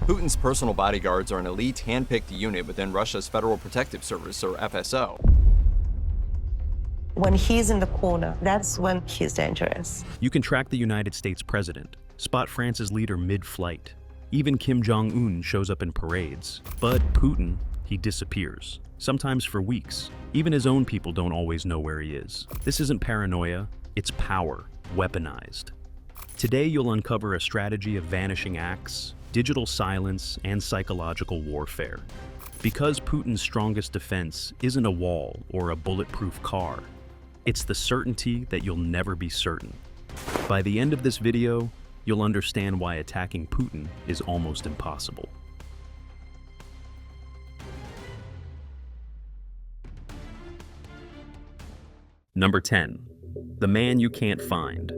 Putin's personal bodyguards are an elite, hand-picked unit within Russia's Federal Protective Service, or FSO. When he's in the corner, that's when he's dangerous. You can track the United States president, spot France's leader mid-flight. Even Kim Jong-un shows up in parades. But Putin, he disappears, sometimes for weeks. Even his own people don't always know where he is. This isn't paranoia, it's power, weaponized. Today you'll uncover a strategy of vanishing acts, digital silence, and psychological warfare. Because Putin's strongest defense isn't a wall or a bulletproof car, it's the certainty that you'll never be certain. By the end of this video, you'll understand why attacking Putin is almost impossible. Number 10. The man you can't find.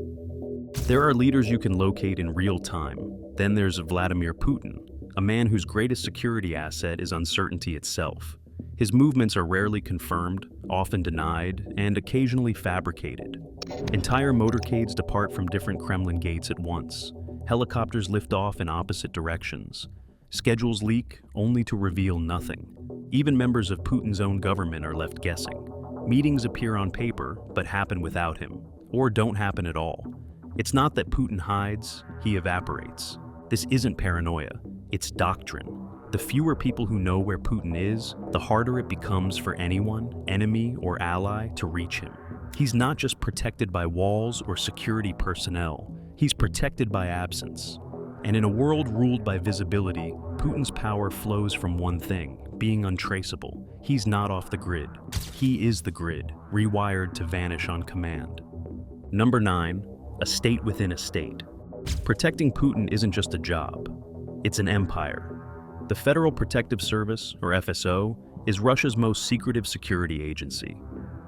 There are leaders you can locate in real time. Then there's Vladimir Putin, a man whose greatest security asset is uncertainty itself. His movements are rarely confirmed, often denied, and occasionally fabricated. Entire motorcades depart from different Kremlin gates at once. Helicopters lift off in opposite directions. Schedules leak, only to reveal nothing. Even members of Putin's own government are left guessing. Meetings appear on paper, but happen without him, or don't happen at all. It's not that Putin hides, he evaporates. This isn't paranoia, it's doctrine. The fewer people who know where Putin is, the harder it becomes for anyone, enemy or ally, to reach him. He's not just protected by walls or security personnel, he's protected by absence. And in a world ruled by visibility, Putin's power flows from one thing, being untraceable. He's not off the grid. He is the grid, rewired to vanish on command. Number 9. A state within a state. Protecting Putin isn't just a job, it's an empire. The Federal Protective Service, or FSO, is Russia's most secretive security agency,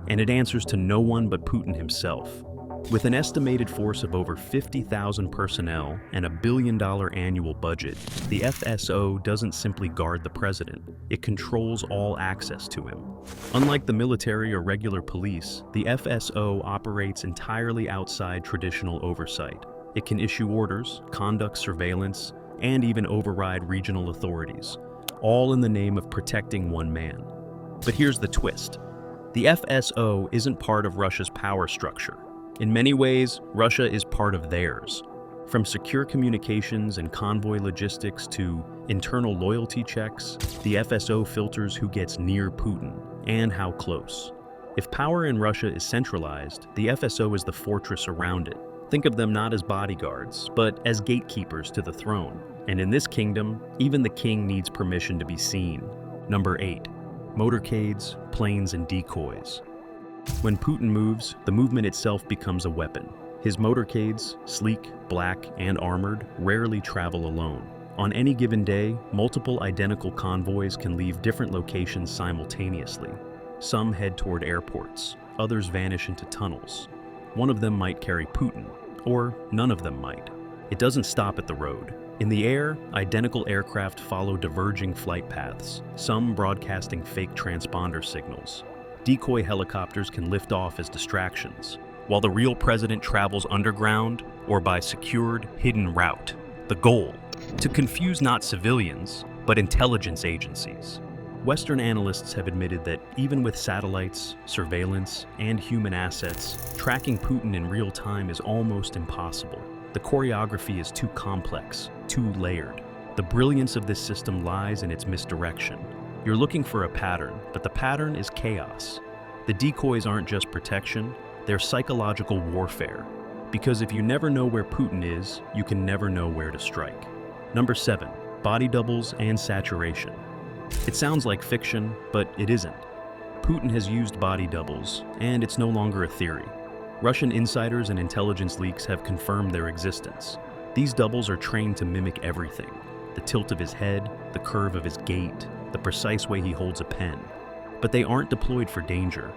and it answers to no one but Putin himself. With an estimated force of over 50,000 personnel and $1 billion annual budget, the FSO doesn't simply guard the president, it controls all access to him. Unlike the military or regular police, the FSO operates entirely outside traditional oversight. It can issue orders, conduct surveillance, and even override regional authorities, all in the name of protecting one man. But here's the twist. The FSO isn't part of Russia's power structure. In many ways, Russia is part of theirs. From secure communications and convoy logistics to internal loyalty checks, the FSO filters who gets near Putin and how close. If power in Russia is centralized, the FSO is the fortress around it. Think of them not as bodyguards, but as gatekeepers to the throne. And in this kingdom, even the king needs permission to be seen. Number 8. Motorcades, planes, and decoys. When Putin moves, the movement itself becomes a weapon. His motorcades, sleek, black, and armored, rarely travel alone. On any given day, multiple identical convoys can leave different locations simultaneously. Some head toward airports, others vanish into tunnels. One of them might carry Putin, or none of them might. It doesn't stop at the road. In the air, identical aircraft follow diverging flight paths, some broadcasting fake transponder signals. Decoy helicopters can lift off as distractions, while the real president travels underground or by secured, hidden route. The goal? To confuse not civilians, but intelligence agencies. Western analysts have admitted that even with satellites, surveillance, and human assets, tracking Putin in real time is almost impossible. The choreography is too complex, too layered. The brilliance of this system lies in its misdirection. You're looking for a pattern, but the pattern is chaos. The decoys aren't just protection, they're psychological warfare. Because if you never know where Putin is, you can never know where to strike. Number 7. Body doubles and saturation. It sounds like fiction, but it isn't. Putin has used body doubles, and it's no longer a theory. Russian insiders and intelligence leaks have confirmed their existence. These doubles are trained to mimic everything: the tilt of his head, the curve of his gait, the precise way he holds a pen. But they aren't deployed for danger.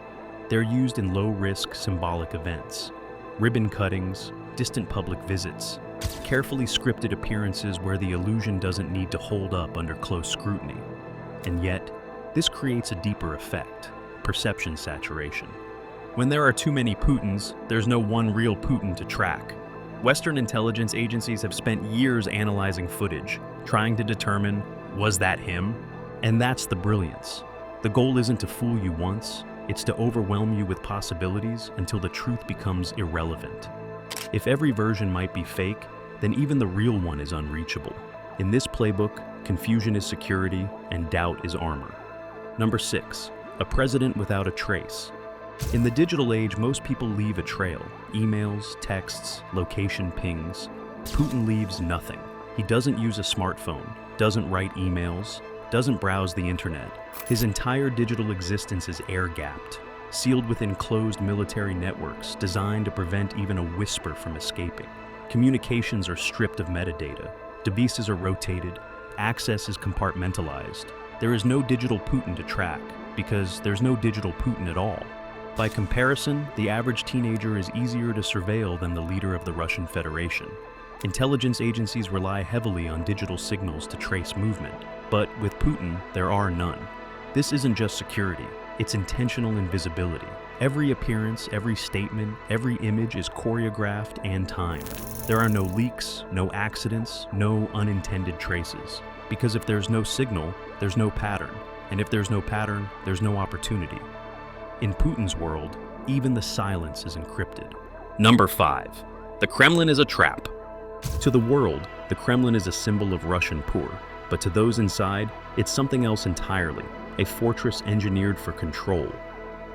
They're used in low-risk, symbolic events. Ribbon cuttings, distant public visits, carefully scripted appearances where the illusion doesn't need to hold up under close scrutiny. And yet, this creates a deeper effect: perception saturation. When there are too many Putins, there's no one real Putin to track. Western intelligence agencies have spent years analyzing footage, trying to determine, was that him? And that's the brilliance. The goal isn't to fool you once, it's to overwhelm you with possibilities until the truth becomes irrelevant. If every version might be fake, then even the real one is unreachable. In this playbook, confusion is security and doubt is armor. Number 6, a president without a trace. In the digital age, most people leave a trail. Emails, texts, location pings. Putin leaves nothing. He doesn't use a smartphone, doesn't write emails, doesn't browse the internet. His entire digital existence is air-gapped, sealed within closed military networks designed to prevent even a whisper from escaping. Communications are stripped of metadata. Devices are rotated. Access is compartmentalized. There is no digital Putin to track, because there's no digital Putin at all. By comparison, the average teenager is easier to surveil than the leader of the Russian Federation. Intelligence agencies rely heavily on digital signals to trace movement, but with Putin, there are none. This isn't just security, it's intentional invisibility. Every appearance, every statement, every image is choreographed and timed. There are no leaks, no accidents, no unintended traces. Because if there's no signal, there's no pattern. And if there's no pattern, there's no opportunity. In Putin's world, even the silence is encrypted. Number 5. The Kremlin is a trap. To the world, the Kremlin is a symbol of Russian power, but to those inside, it's something else entirely, a fortress engineered for control.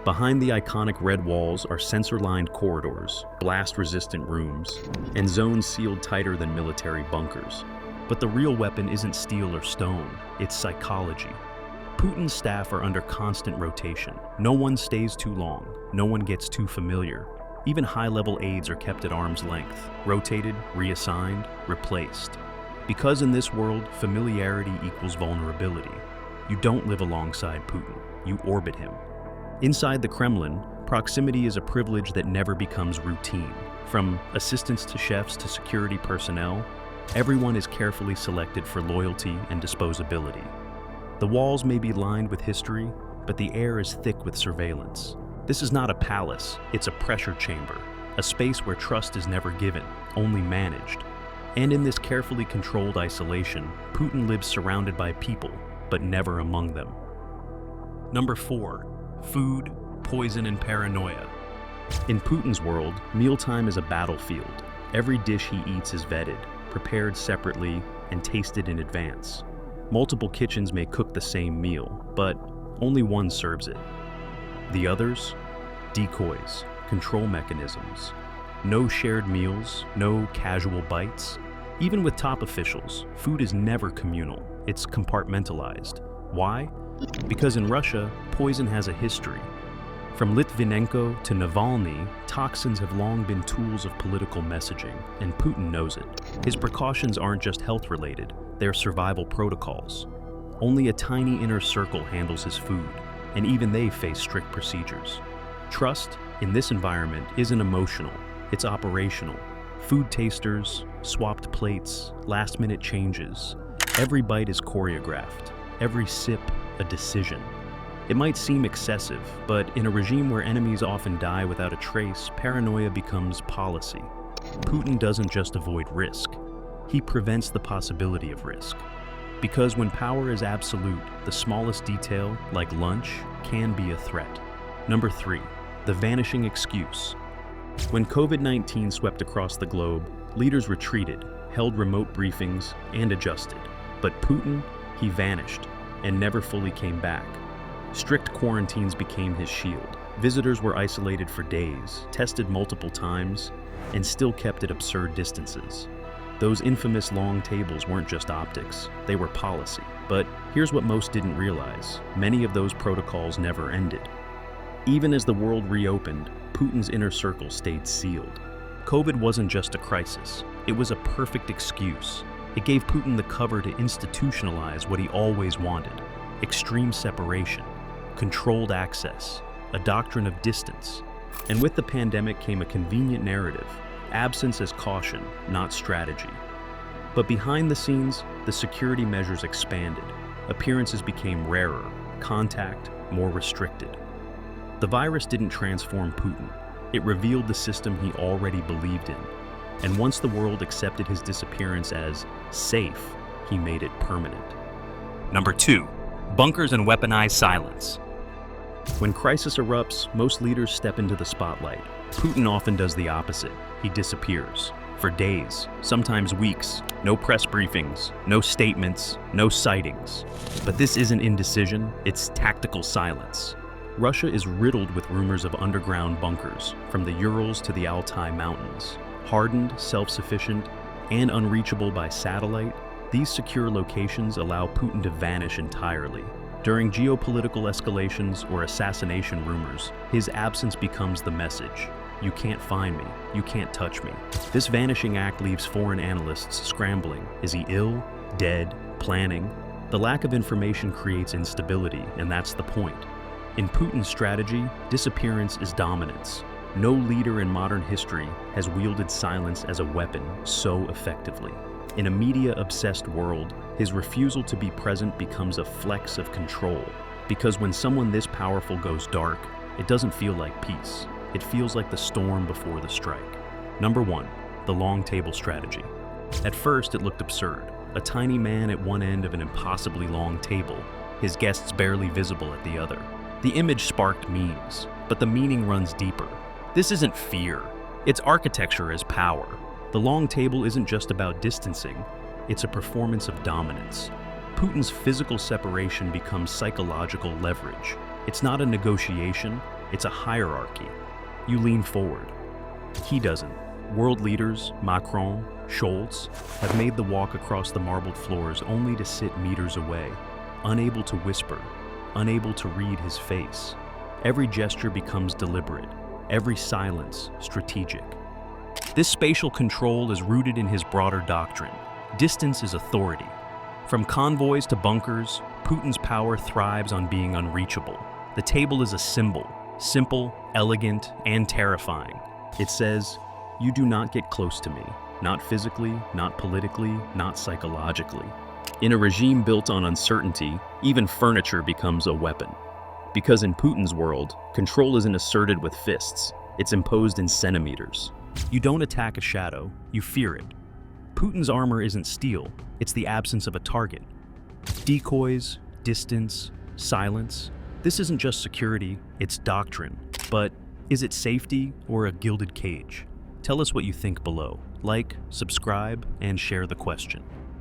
Behind the iconic red walls are sensor-lined corridors, blast-resistant rooms, and zones sealed tighter than military bunkers. But the real weapon isn't steel or stone, it's psychology. Putin's staff are under constant rotation. No one stays too long, no one gets too familiar. Even high-level aides are kept at arm's length, rotated, reassigned, replaced. Because in this world, familiarity equals vulnerability. You don't live alongside Putin, you orbit him. Inside the Kremlin, proximity is a privilege that never becomes routine. From assistants to chefs to security personnel, everyone is carefully selected for loyalty and disposability. The walls may be lined with history, but the air is thick with surveillance. This is not a palace, it's a pressure chamber, a space where trust is never given, only managed. And in this carefully controlled isolation, Putin lives surrounded by people, but never among them. Number 4. Food, poison, and paranoia. In Putin's world, mealtime is a battlefield. Every dish he eats is vetted, prepared separately, and tasted in advance. Multiple kitchens may cook the same meal, but only one serves it. The others? Decoys, control mechanisms. No shared meals, no casual bites. Even with top officials, food is never communal, it's compartmentalized. Why? Because in Russia, poison has a history. From Litvinenko to Navalny, toxins have long been tools of political messaging, and Putin knows it. His precautions aren't just health-related, they're survival protocols. Only a tiny inner circle handles his food, and even they face strict procedures. Trust, in this environment, isn't emotional, it's operational. Food tasters, swapped plates, last-minute changes. Every bite is choreographed, every sip a decision. It might seem excessive, but in a regime where enemies often die without a trace, paranoia becomes policy. Putin doesn't just avoid risk, he prevents the possibility of risk. Because when power is absolute, the smallest detail, like lunch, can be a threat. Number 3, the vanishing excuse. When COVID-19 swept across the globe, leaders retreated, held remote briefings, and adjusted. But Putin, he vanished, and never fully came back. Strict quarantines became his shield. Visitors were isolated for days, tested multiple times, and still kept at absurd distances. Those infamous long tables weren't just optics, they were policy. But here's what most didn't realize. Many of those protocols never ended. Even as the world reopened, Putin's inner circle stayed sealed. COVID wasn't just a crisis, it was a perfect excuse. It gave Putin the cover to institutionalize what he always wanted: extreme separation, controlled access, a doctrine of distance. And with the pandemic came a convenient narrative: absence as caution, not strategy. But behind the scenes, the security measures expanded. Appearances became rarer, contact more restricted. The virus didn't transform Putin. It revealed the system he already believed in. And once the world accepted his disappearance as safe, he made it permanent. Number 2. Bunkers and weaponized silence. When crisis erupts, most leaders step into the spotlight. Putin often does the opposite. He disappears. For days, sometimes weeks, no press briefings, no statements, no sightings. But this isn't indecision, it's tactical silence. Russia is riddled with rumors of underground bunkers, from the Urals to the Altai Mountains. Hardened, self-sufficient, and unreachable by satellite, these secure locations allow Putin to vanish entirely. During geopolitical escalations or assassination rumors, his absence becomes the message. You can't find me. You can't touch me. This vanishing act leaves foreign analysts scrambling. Is he ill? Dead? Planning? The lack of information creates instability, and that's the point. In Putin's strategy, disappearance is dominance. No leader in modern history has wielded silence as a weapon so effectively. In a media-obsessed world, his refusal to be present becomes a flex of control. Because when someone this powerful goes dark, it doesn't feel like peace. It feels like the storm before the strike. Number 1. The long table strategy. At first, it looked absurd. A tiny man at one end of an impossibly long table, his guests barely visible at the other. The image sparked memes, but the meaning runs deeper. This isn't fear. It's architecture as power. The long table isn't just about distancing. It's a performance of dominance. Putin's physical separation becomes psychological leverage. It's not a negotiation, it's a hierarchy. You lean forward. He doesn't. World leaders, Macron, Scholz, have made the walk across the marbled floors only to sit meters away, unable to whisper, unable to read his face. Every gesture becomes deliberate, every silence strategic. This spatial control is rooted in his broader doctrine. Distance is authority. From convoys to bunkers, Putin's power thrives on being unreachable. The table is a symbol, simple, elegant, and terrifying. It says, "You do not get close to me, not physically, not politically, not psychologically." In a regime built on uncertainty, even furniture becomes a weapon. Because in Putin's world, control isn't asserted with fists, it's imposed in centimeters. You don't attack a shadow, you fear it. Putin's armor isn't steel, it's the absence of a target. Decoys, distance, silence. This isn't just security, it's doctrine. But is it safety or a gilded cage? Tell us what you think below. Like, subscribe, and share the question.